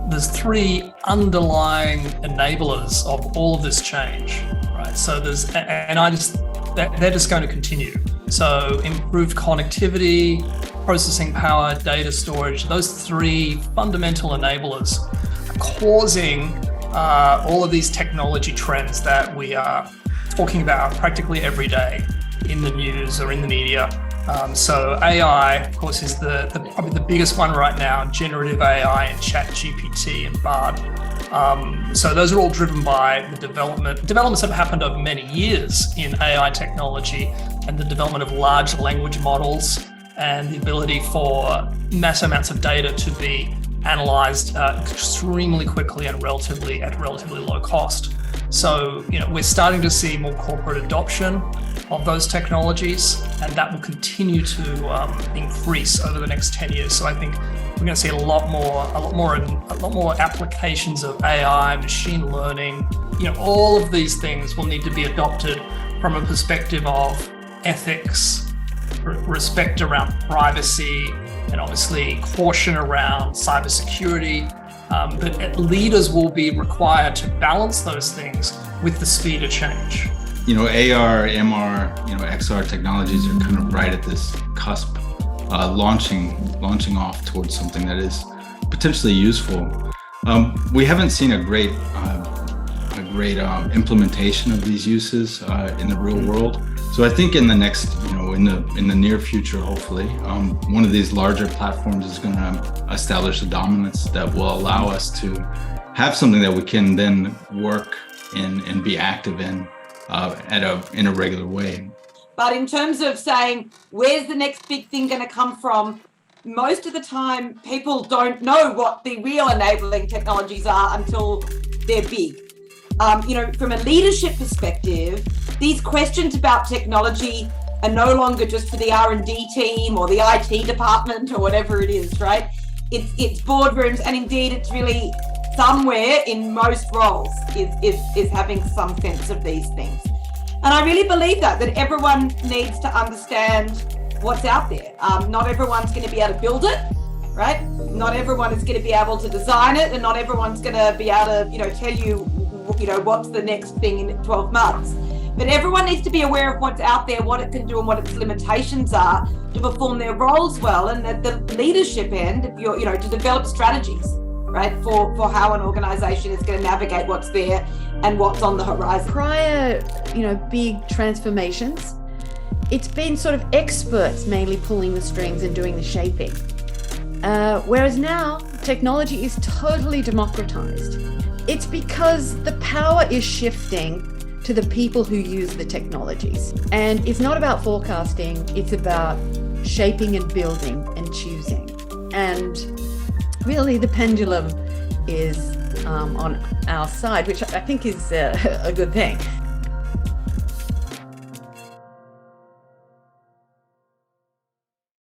There's three underlying enablers of all of this change, right? So they're just going to continue. So improved connectivity, processing power, data storage, those three fundamental enablers are causing all of these technology trends that we are talking about practically every day in the news or in the media. So AI, of course, is probably the biggest one right now, generative AI and ChatGPT and Bard. So those are all driven by the developments have happened over many years in AI technology and the development of large language models and the ability for mass amounts of data to be analyzed extremely quickly and at relatively low cost. So, we're starting to see more corporate adoption of those technologies, and that will continue to increase over the next 10 years. So I think we're going to see a lot more applications of AI, machine learning. All of these things will need to be adopted from a perspective of ethics, respect around privacy, and obviously caution around cybersecurity. But leaders will be required to balance those things with the speed of change. AR, MR, XR technologies are kind of right at this cusp, launching off towards something that is potentially useful. We haven't seen a great implementation of these uses in the real world. So I think in the next, in the near future, hopefully, one of these larger platforms is going to establish a dominance that will allow us to have something that we can then work in and be active in a regular way. But in terms of saying, where's the next big thing going to come from? Most of the time, people don't know what the real enabling technologies are until they're big. From a leadership perspective, these questions about technology are no longer just for the R&D team or the IT department or whatever it is, right? It's boardrooms, and indeed it's really somewhere in most roles is having some sense of these things. And I really believe that everyone needs to understand what's out there. Not everyone's going to be able to build it, right? Not everyone is going to be able to design it, and not everyone's going to be able to, tell you, what's the next thing in 12 months. But everyone needs to be aware of what's out there, what it can do and what its limitations are to perform their roles well. And at the leadership end, to develop strategies, right, for how an organization is going to navigate what's there and what's on the horizon. Prior, big transformations, it's been sort of experts mainly pulling the strings and doing the shaping. Whereas now, technology is totally democratized. It's because the power is shifting to the people who use the technologies. And it's not about forecasting, it's about shaping and building and choosing. And really the pendulum is on our side, which I think is a good thing.